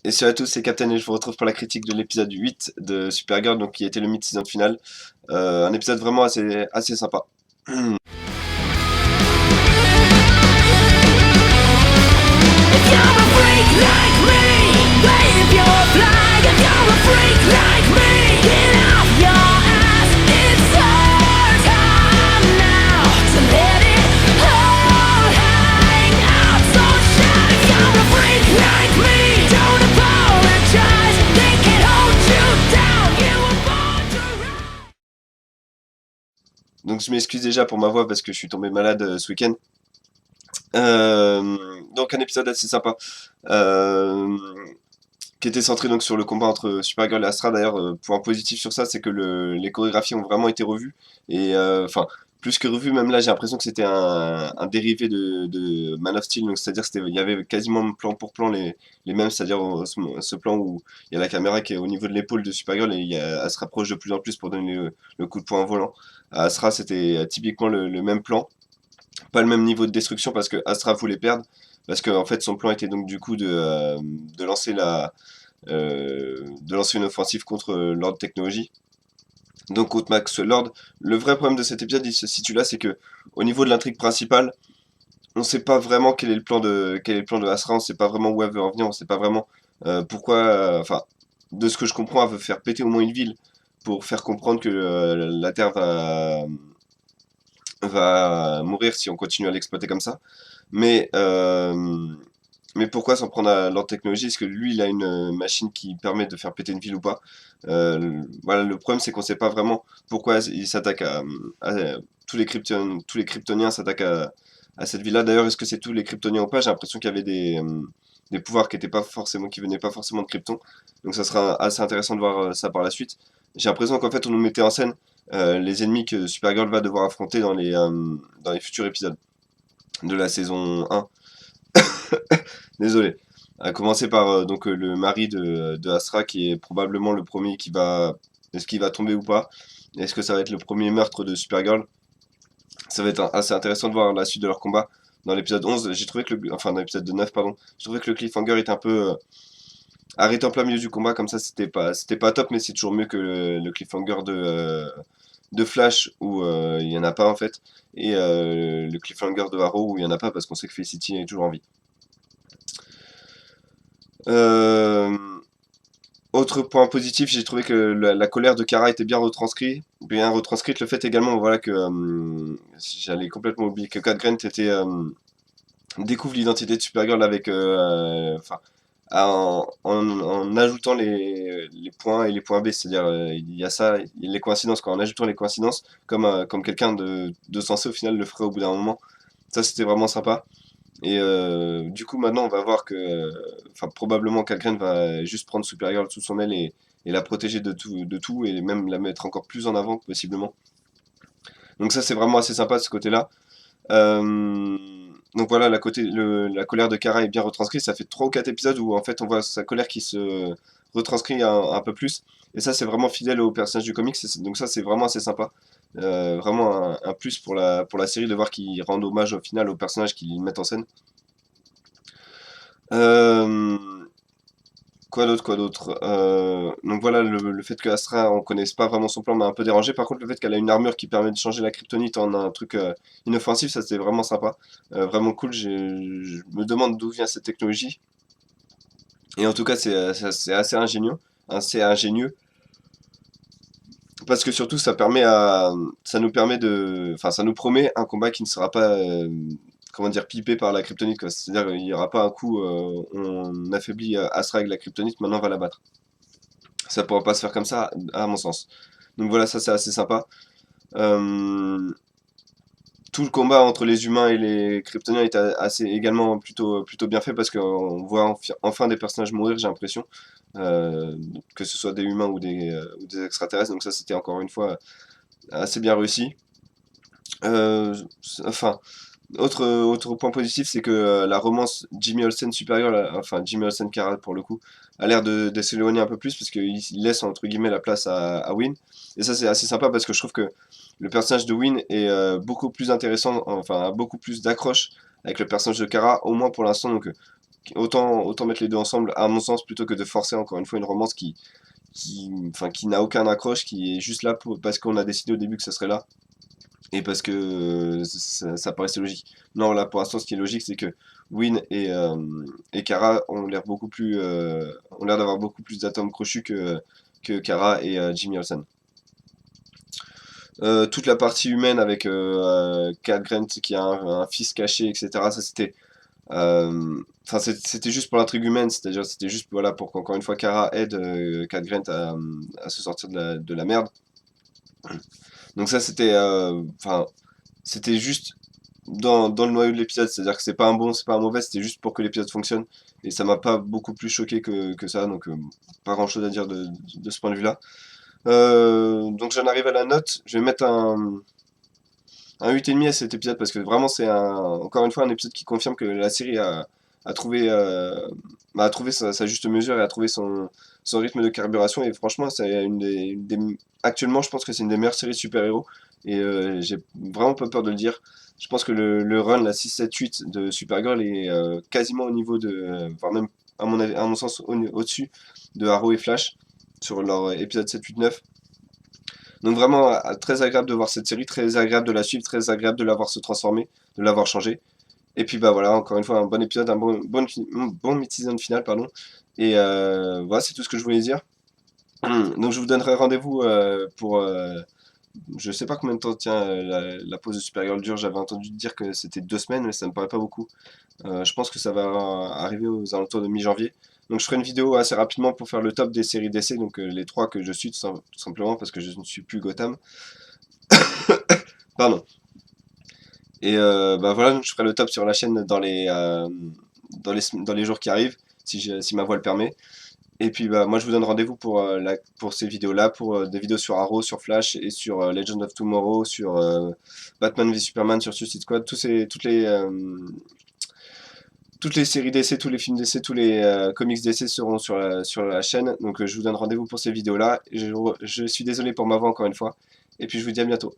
Et salut à tous, c'est Captain et je vous retrouve pour la critique de l'épisode 8 de Supergirl, donc qui était le mid-season finale. Un épisode vraiment assez sympa. If you're a freak like me, wave your flag. If you're a freak like me, get off your ass. It's our time now to let it all hang out. So shout if you're a freak like me. Don't apologize, they can hold you down. You were born to rise. Donc je m'excuse déjà pour ma voix parce que je suis tombé malade ce week-end. Donc un épisode assez sympa. Euh, qui était centré donc sur le combat entre Supergirl et Astra. D'ailleurs, point positif sur ça, c'est que les chorégraphies ont vraiment été revues. Et enfin, plus que revues, même là, j'ai l'impression que c'était un dérivé de Man of Steel. Donc c'est-à-dire qu'il y avait quasiment plan pour plan les mêmes, c'est-à-dire ce plan où il y a la caméra qui est au niveau de l'épaule de Supergirl et elle se rapproche de plus en plus pour donner le coup de poing en volant. À Astra, c'était typiquement le même plan. Pas le même niveau de destruction parce que Astra voulait perdre. Parce que en fait, son plan était donc du coup de lancer de lancer une offensive contre Lord Technology. Donc contre Max Lord. Le vrai problème de cet épisode, il se situe là, c'est que au niveau de l'intrigue principale, on sait pas vraiment quel est le plan de Asra, on sait pas vraiment où elle veut en venir, on sait pas vraiment pourquoi. Enfin, de ce que je comprends, elle veut faire péter au moins une ville pour faire comprendre que la Terre va mourir si on continue à l'exploiter comme ça. Mais, euh, mais pourquoi s'en prendre à Lord Technology? Est-ce que lui, il a une machine qui permet de faire péter une ville ou pas? Voilà, le problème, c'est qu'on sait pas vraiment pourquoi il s'attaque tous les Kryptoniens s'attaquent à cette ville-là. D'ailleurs, est-ce que c'est tous les Kryptoniens ou pas? J'ai l'impression qu'il y avait des pouvoirs qui étaient pas forcément, qui venaient pas forcément de Krypton. Donc ça sera assez intéressant de voir ça par la suite. J'ai l'impression qu'en fait, on nous mettait en scène les ennemis que Supergirl va devoir affronter dans les futurs épisodes de la saison 1. Désolé. À commencer par donc le mari de Astra qui est probablement le premier qui va. Est-ce qu'il va tomber ou pas? Est-ce que ça va être le premier meurtre de Supergirl? Ça va être assez intéressant de voir la suite de leur combat. Dans l'épisode 11, j'ai trouvé que enfin dans l'épisode 9, pardon, j'ai trouvé que le cliffhanger était un peu arrêté en plein milieu du combat, comme ça c'était pas top, mais c'est toujours mieux que le cliffhanger de Flash où il y en a pas en fait, et le cliffhanger de Arrow où il y en a pas parce qu'on sait que Felicity est toujours en vie. Euh, Autre point positif, j'ai trouvé que la colère de Kara était bien retranscrite. Le fait également, voilà, que j'allais complètement oublier que Kat Grant découvre l'identité de Supergirl avec, enfin, en ajoutant les points et les points B, c'est-à-dire il y a ça, il y a les coïncidences, quoi, en ajoutant les coïncidences, comme quelqu'un de sensé au final le ferait au bout d'un moment. Ça, c'était vraiment sympa. Et du coup, maintenant, on va voir que, enfin, probablement, Kalkren va juste prendre Supergirl sous son aile et la protéger de tout, et même la mettre encore plus en avant, possiblement. Donc ça, c'est vraiment assez sympa de ce côté-là. Euh, donc voilà, la colère de Kara est bien retranscrite. Ça fait 3 ou 4 épisodes où, en fait, on voit sa colère qui se retranscrit un peu plus. Et ça, c'est vraiment fidèle au personnage du comics. Donc ça, c'est vraiment assez sympa. Vraiment un plus pour la série de voir qu'ils rendent hommage au final au personnage qu'ils mettent en scène. Euh, quoi d'autre? Donc voilà, le fait que Astra, on connaisse pas vraiment son plan m'a un peu dérangé. Par contre, le fait qu'elle a une armure qui permet de changer la kryptonite en un truc inoffensif, ça c'était vraiment sympa. Vraiment cool. Je me demande d'où vient cette technologie. Et en tout cas, c'est assez ingénieux. Assez ingénieux. Parce que surtout, ça nous permet enfin, ça nous promet un combat qui ne sera pas, comment dire, pipé par la kryptonite, quoi. C'est-à-dire, il n'y aura pas un coup, on affaiblit Astra avec la kryptonite, maintenant on va la battre. Ça pourra pas se faire comme ça, à mon sens. Donc voilà, ça c'est assez sympa. Euh, Tout le combat entre les humains et les kryptoniens est assez également plutôt bien fait parce qu'on voit enfin des personnages mourir, j'ai l'impression. Euh, que ce soit des humains ou des extraterrestres, donc ça c'était encore une fois assez bien réussi. Euh, enfin, autre point positif, c'est que la romance Jimmy Olsen supérieure, enfin Jimmy Olsen Kara pour le coup, a l'air de s'éloigner un peu plus parce qu'il laisse entre guillemets la place à Win. Et ça c'est assez sympa parce que je trouve que le personnage de Win est beaucoup plus intéressant, enfin a beaucoup plus d'accroche avec le personnage de Kara, au moins pour l'instant. Donc autant mettre les deux ensemble, à mon sens, plutôt que de forcer encore une fois une romance enfin, qui n'a aucun accroche, qui est juste là parce qu'on a décidé au début que ça serait là, et parce que ça paraissait logique. Non, là pour l'instant, ce qui est logique, c'est que Win et Kara ont l'air d'avoir beaucoup plus d'atomes crochus que Kara et Jimmy Olsen. Toute la partie humaine avec Cal Grant qui a un fils caché, etc. Ça c'était, enfin c'était juste pour l'intrigue humaine, c'est-à-dire c'était juste voilà pour qu'encore une fois Kara aide Cal Grant à se sortir de la merde. Donc ça c'était, enfin c'était juste dans le noyau de l'épisode, c'est-à-dire que c'est pas un bon, c'est pas un mauvais, c'était juste pour que l'épisode fonctionne. Et ça m'a pas beaucoup plus choqué que ça, donc pas grand-chose à dire de ce point de vue-là. Donc j'en arrive à la note, je vais mettre un 8,5 à cet épisode parce que vraiment c'est encore une fois un épisode qui confirme que la série a trouvé, a trouvé sa juste mesure et a trouvé son rythme de carburation et franchement c'est actuellement je pense que c'est une des meilleures séries de super-héros et j'ai vraiment pas peur de le dire. Je pense que le run, la 6, 7, 8 de Supergirl est quasiment au niveau voire même à mon sens au-dessus de Arrow et Flash sur leur épisode 7, 8, 9. Donc vraiment très agréable de voir cette série, très agréable de la suivre, très agréable de la voir se transformer, de l'avoir changé. Et puis bah voilà, encore une fois un bon épisode, un bon mid-season final, pardon. Et voilà, c'est tout ce que je voulais dire. Donc je vous donnerai rendez-vous pour... je sais pas combien de temps tient la pause de Supergirl dure, j'avais entendu dire que c'était 2 semaines, mais ça me paraît pas beaucoup. Je pense que ça va arriver aux alentours de mi-janvier. Donc je ferai une vidéo assez rapidement pour faire le top des séries d'essai, donc les 3 que je suis tout simplement parce que je ne suis plus Gotham. Pardon. Et bah voilà, donc je ferai le top sur la chaîne dans les jours qui arrivent, si ma voix le permet. Et puis bah moi je vous donne rendez-vous pour ces vidéos-là, pour des vidéos sur Arrow, sur Flash et sur Legend of Tomorrow, sur Batman v Superman, sur Suicide Squad, toutes les séries d'essais, tous les films d'essais, tous les comics d'essais seront sur la chaîne. Donc je vous donne rendez-vous pour ces vidéos-là. Je suis désolé pour ma voix encore une fois. Et puis je vous dis à bientôt.